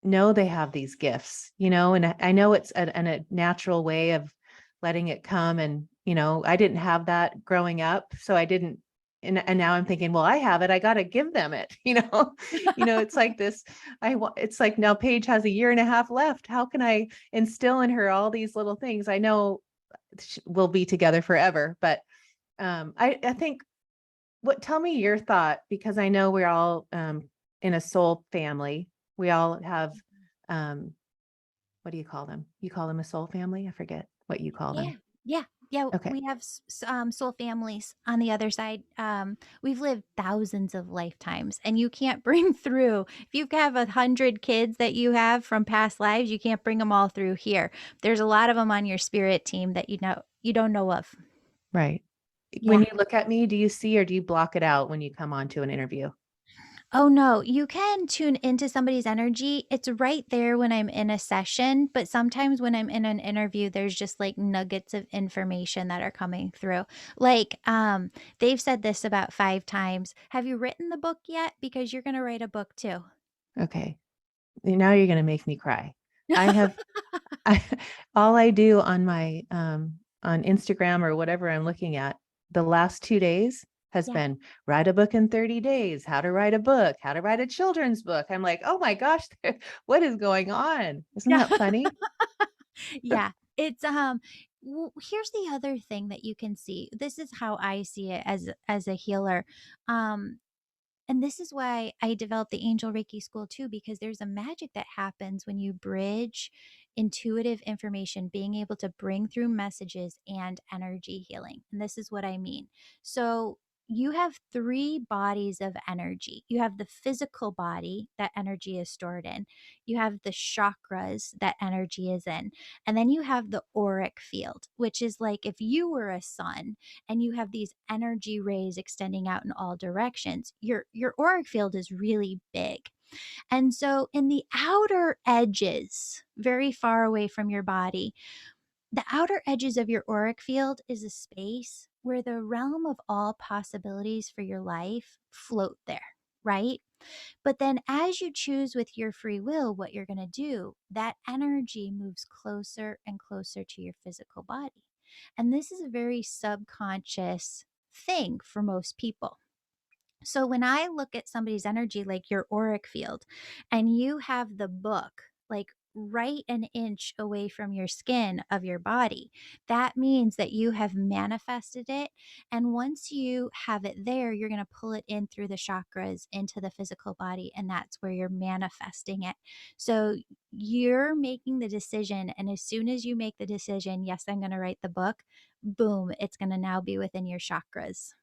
Speaker 1: know they have these gifts, and I know it's a natural way of letting it come. And, I didn't have that growing up. So I didn't, and now I'm thinking, well, I have it. I got to give them it, it's like this, it's like now Paige has a year and a half left. How can I instill in her all these little things? I know we'll be together forever, but I think tell me your thought, because I know we're all in a soul family. We all have um what do you call them? You call them a soul family? I forget what you call
Speaker 2: Yeah.
Speaker 1: them.
Speaker 2: Yeah. Yeah,
Speaker 1: Okay.
Speaker 2: we have soul families on the other side. We've lived thousands of lifetimes, and you can't bring through if you have 100 kids that you have from past lives, you can't bring them all through here. There's a lot of them on your spirit team that you don't know of.
Speaker 1: Right. When
Speaker 2: Yeah.
Speaker 1: you look at me, do you see or do you block it out when you come onto an interview?
Speaker 2: Oh, no, you can tune into somebody's energy. It's right there when I'm in a session, but sometimes when I'm in an interview, there's just like nuggets of information that are coming through. Like, they've said this about 5 times. Have you written the book yet? Because you're gonna write a book too.
Speaker 1: Okay. Now you're going to make me cry. I have I, all I do on my on Instagram or whatever I'm looking at the last 2 days has
Speaker 2: Yeah.
Speaker 1: been write a book in 30 days, how to write a book, how to write a children's book. I'm like, oh my gosh, what is going on? Isn't
Speaker 2: Yeah.
Speaker 1: that funny?
Speaker 2: Yeah. It's, well, here's the other thing that you can see. This is how I see it as a healer. Um, And this is why I developed the Angel Reiki school too, because there's a magic that happens when you bridge intuitive information, being able to bring through messages and energy healing. And this is what I mean. So, you have 3 bodies of energy. You have the physical body that energy is stored in. You have the chakras that energy is in. And then you have the auric field, which is like if you were a sun and you have these energy rays extending out in all directions, your auric field is really big. And so in the outer edges, very far away from your body, the outer edges of your auric field is a space where the realm of all possibilities for your life float there, right? But then as you choose with your free will what you're going to do, that energy moves closer and closer to your physical body. And this is a very subconscious thing for most people. So when I look at somebody's energy, like your auric field, and you have the book like right an inch away from your skin of your body, that means that you have manifested it. And once you have it there, you're going to pull it in through the chakras into the physical body. And that's where you're manifesting it. So you're making the decision. And as soon as you make the decision, yes, I'm going to write the book, boom, it's going to now be within your chakras.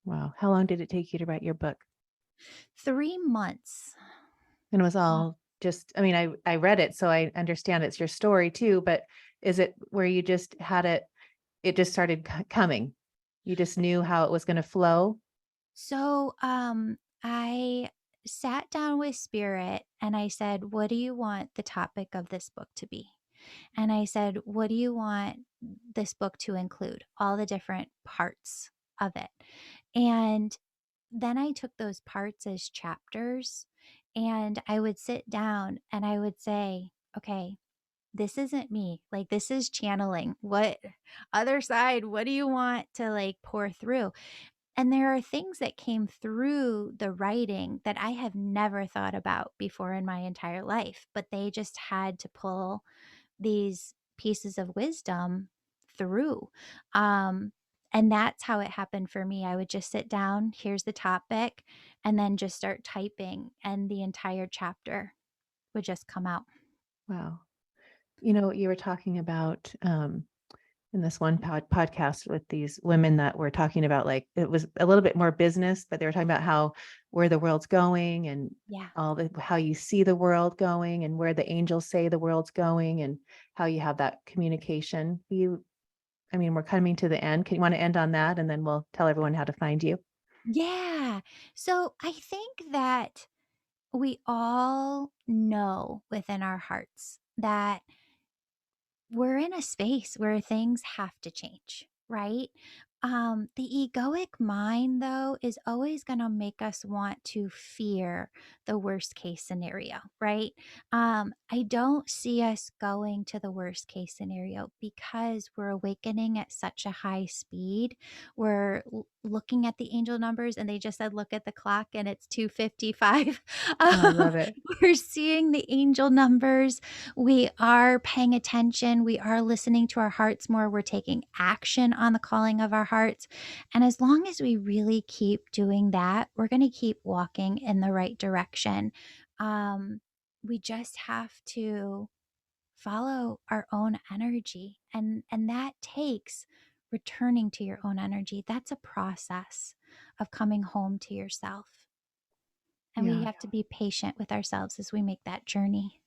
Speaker 1: Wow. How long did it take you to write your book?
Speaker 2: 3 months.
Speaker 1: And it was
Speaker 2: Uh,
Speaker 1: all just, I mean, I read it, so I understand it's your story too, but is it where you just had it just started coming? You just knew how it was going to flow?
Speaker 2: So, I sat down with spirit and I said, "What do you want the topic of this book to be?" And I said, "What do you want this book to include?" All the different parts of it. And then I took those parts as chapters and I would sit down and I would say, "Okay, this isn't me. Like this is channeling. What other side, what do you want to like pour through?" And there are things that came through the writing that I have never thought about before in my entire life, but they just had to pull these pieces of wisdom through. Um, and that's how it happened for me. I would just sit down, here's the topic, and then just start typing, and the entire chapter would just come out.
Speaker 1: Wow. You were talking about in this one podcast with these women that were talking about, like, it was a little bit more business, but they were talking about how where the world's going and
Speaker 2: Yeah.
Speaker 1: all the how you see the world going and where the angels say the world's going and how you have that communication. I mean, we're coming to the end. Can you want to end on that and then we'll tell everyone how to find you?
Speaker 2: Yeah. So I think that we all know within our hearts that we're in a space where things have to change, right? The egoic mind, though, is always going to make us want to fear the worst case scenario, right? I don't see us going to the worst case scenario because we're awakening at such a high speed. We're looking at the angel numbers, and they just said, look at the clock, and it's 2:55.
Speaker 1: Oh, I love it.
Speaker 2: We're seeing the angel numbers. We are paying attention. We are listening to our hearts more. We're taking action on the calling of our hearts. And as long as we really keep doing that, we're going to keep walking in the right direction. Um, we just have to follow our own energy, and that takes returning to your own energy. That's a process of coming home to yourself. And we
Speaker 1: Yeah.
Speaker 2: have to be patient with ourselves as we make that journey.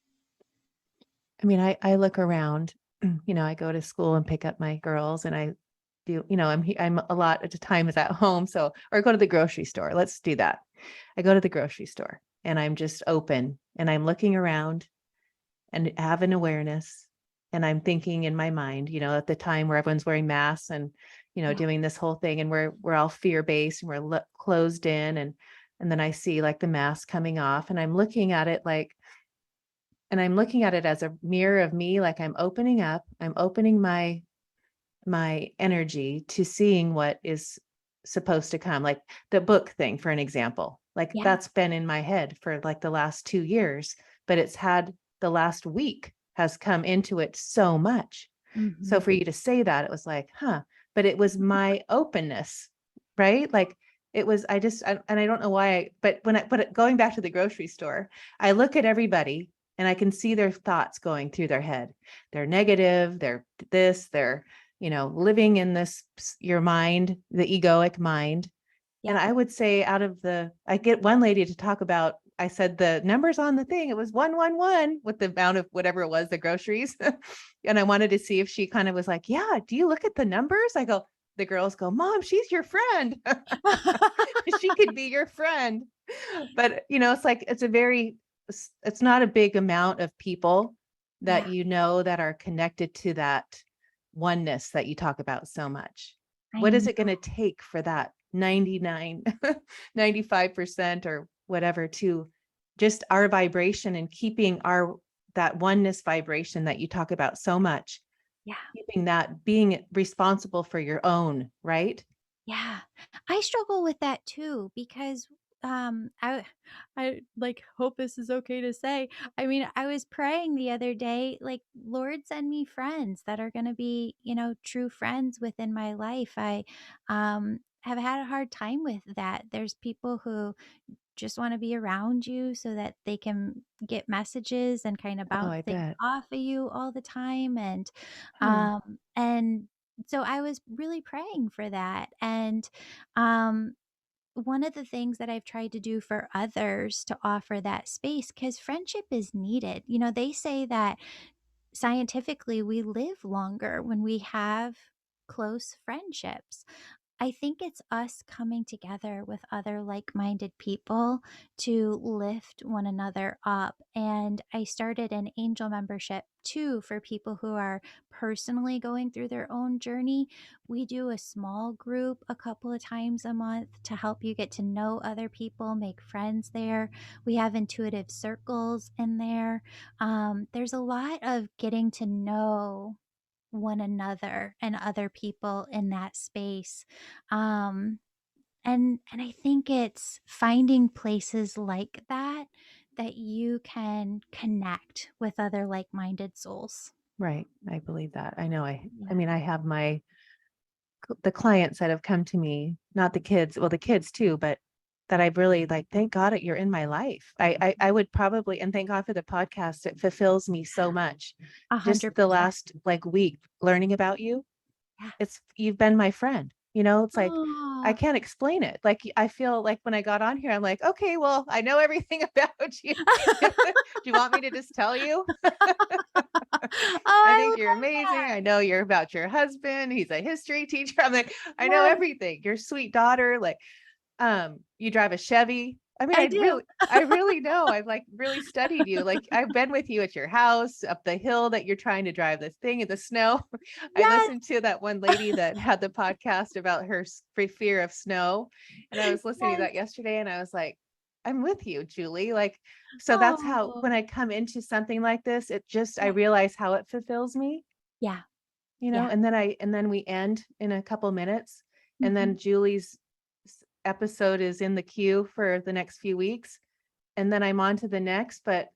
Speaker 1: I mean, I look around, I go to school and pick up my girls and I do, I'm a lot at the time is at home. So, or go to the grocery store. Let's do that. I go to the grocery store and I'm just open and I'm looking around and have an awareness. And I'm thinking in my mind, at the time where everyone's wearing masks and,
Speaker 2: Yeah.
Speaker 1: doing this whole thing and we're all fear based and we're closed in and then I see like the mask coming off and I'm looking at it like, and I'm looking at it as a mirror of me, like I'm opening up, I'm opening my energy to seeing what is supposed to come, like the book thing, for an example. Like
Speaker 2: Yeah.
Speaker 1: that's been in my head for like the last 2 years, but it's had the last week has come into it so much. So
Speaker 2: Mhm.
Speaker 1: for you to say that, it was like, huh, but it was my openness, right? Like it was, and I don't know why, but going back to the grocery store, I look at everybody and I can see their thoughts going through their head. They're negative, they're this, they're, living in this, your mind, the egoic mind. And
Speaker 2: Yep.
Speaker 1: I would say I get one lady to talk about, I said the numbers on the thing, it was 111 with the amount of whatever it was, the groceries. And I wanted to see if she kind of was like, yeah, do you look at the numbers? I go, the girls go, Mom, she's your friend. She could be your friend. But, it's like, it's not a big amount of people that,
Speaker 2: Yeah,
Speaker 1: that are connected to that oneness that you talk about so much.
Speaker 2: I
Speaker 1: What is
Speaker 2: know.
Speaker 1: it going to take for that 99, 95% or whatever to just our vibration and keeping that oneness vibration that you talk about so much,
Speaker 2: Yeah.
Speaker 1: keeping that being responsible for your own, right?
Speaker 2: Yeah. I struggle with that too because I like hope this is okay to say. I mean, I was praying the other day like, Lord, send me friends that are going to be, true friends within my life. I have had a hard time with that. There's people who just want to be around you so that they can get messages and kind of
Speaker 1: Oh,
Speaker 2: bounce
Speaker 1: I
Speaker 2: things
Speaker 1: bet.
Speaker 2: off of you all the time. And
Speaker 1: Huh.
Speaker 2: and so I was really praying for that. And um one of the things that I've tried to do for others to offer that space, because friendship is needed. They say that scientifically we live longer when we have close friendships. I think it's us coming together with other like minded people to lift one another up. And I started an angel membership too for people who are personally going through their own journey. We do a small group a couple of times a month to help you get to know other people, make friends there. We have intuitive circles in there. There's a lot of getting to know one another and other people in that space. Um, and I think it's finding places like that that you can connect with other like-minded souls.
Speaker 1: Right. I believe that. I know. I
Speaker 2: Yeah.
Speaker 1: mean, I have the clients that have come to me, not the kids, well, the kids too, but that I've really like, thank God that you're in my life. I would probably, and thank God for the podcast. It fulfills me so much. Just the
Speaker 2: 100%.
Speaker 1: last like week learning about you,
Speaker 2: Yeah.
Speaker 1: you've been my friend. It's like, I
Speaker 2: Oh.
Speaker 1: can't explain it. Like, I feel like when I got on here, I'm like, okay, well, I know everything about you. Do you want me to just tell you?
Speaker 2: Oh,
Speaker 1: I
Speaker 2: I
Speaker 1: think you're
Speaker 2: love
Speaker 1: amazing. I
Speaker 2: that.
Speaker 1: know you're about your husband. He's a history teacher. I'm like, I know
Speaker 2: Yes.
Speaker 1: everything. Your sweet daughter, like, you drive a Chevy. I mean,
Speaker 2: I do.
Speaker 1: I really know. I've like really studied you. Like I've been with you at your house, up the hill that you're trying to drive this thing in the snow. I
Speaker 2: Yes.
Speaker 1: listened to that one lady that had the podcast about her fear of snow. And I was listening to
Speaker 2: Yes.
Speaker 1: that yesterday and I was like, I'm with you, Julie. Like, so that's how
Speaker 2: Oh,
Speaker 1: when I come into something like this, it just I
Speaker 2: yeah.
Speaker 1: realize how it fulfills me,
Speaker 2: Yeah.
Speaker 1: you know,
Speaker 2: Yeah.
Speaker 1: and then we end in a couple minutes. And
Speaker 2: Mhm.
Speaker 1: then Julie's episode is in the queue for the next few weeks and then I'm on to the next, but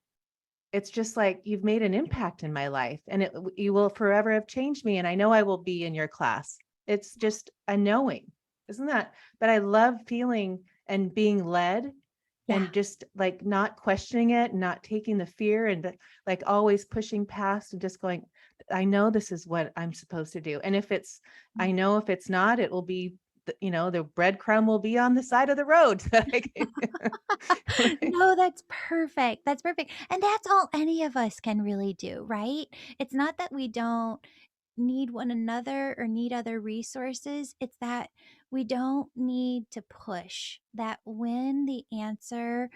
Speaker 1: it's just like you've made an impact in my life and you will forever have changed me. And I know I will be in your class. It's just a knowing, isn't that? But I love feeling and being led
Speaker 2: Yeah.
Speaker 1: and just like not questioning it, not taking the fear and like always pushing past and just going, I know this is what I'm supposed to do. And if it's, I know if it's not, it will be, you know, the breadcrumb will be on the side of the road.
Speaker 2: No, that's perfect. That's perfect. And that's all any of us can really do, right? It's not that we don't need one another or need other resources. It's that we don't need to push. That when the answer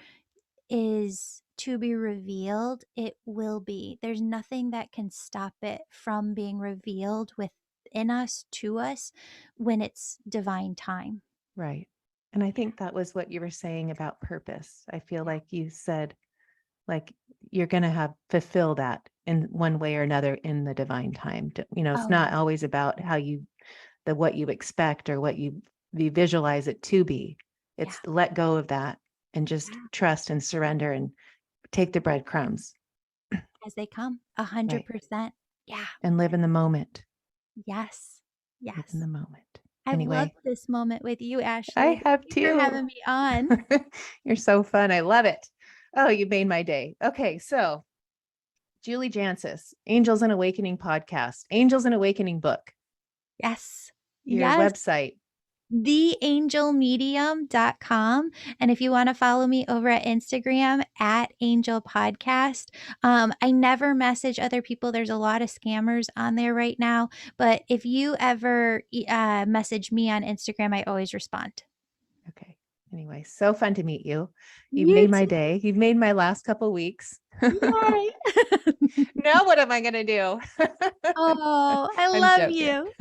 Speaker 2: is to be revealed, it will be. There's nothing that can stop it from being revealed within us to us when it's divine time.
Speaker 1: Right. And I think that was what you were saying about purpose. I feel
Speaker 2: Yeah.
Speaker 1: like you said, like, you're going to have fulfill that in one way or another in the divine time. You know, it's
Speaker 2: Oh, yeah.
Speaker 1: not always about how what you expect or what you visualize it to be.
Speaker 2: Yeah.
Speaker 1: It's let go of that and just
Speaker 2: Yeah.
Speaker 1: trust and surrender and take the breadcrumbs.
Speaker 2: As they come,
Speaker 1: Right.
Speaker 2: 100%. Yeah.
Speaker 1: And live in the moment.
Speaker 2: Yes.
Speaker 1: Live in the
Speaker 2: Yes.
Speaker 1: moment.
Speaker 2: I've loved
Speaker 1: Anyway,
Speaker 2: this moment with you,
Speaker 1: I
Speaker 2: Ashley. Thank
Speaker 1: have
Speaker 2: you for
Speaker 1: too.
Speaker 2: having me on.
Speaker 1: You're so fun. I love it. Oh, you made my day. Okay, so Julie Jancius, Angels and Awakening podcast, Angels and Awakening book,
Speaker 2: Yes.
Speaker 1: your
Speaker 2: Yes.
Speaker 1: website.
Speaker 2: theangelmedium.com. And if you want to follow me over at Instagram at Angel Podcast, I never message other people. There's a lot of scammers on there right now. But if you ever message me on Instagram, I always respond.
Speaker 1: Okay. Anyway, so fun to meet you. You've
Speaker 2: You
Speaker 1: made my
Speaker 2: too.
Speaker 1: day. You've made my last couple weeks.
Speaker 2: Yay.
Speaker 1: Now what am I going to do?
Speaker 2: Oh, I
Speaker 1: I'm
Speaker 2: love
Speaker 1: joking.
Speaker 2: you.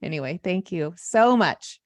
Speaker 1: Anyway, thank you so much.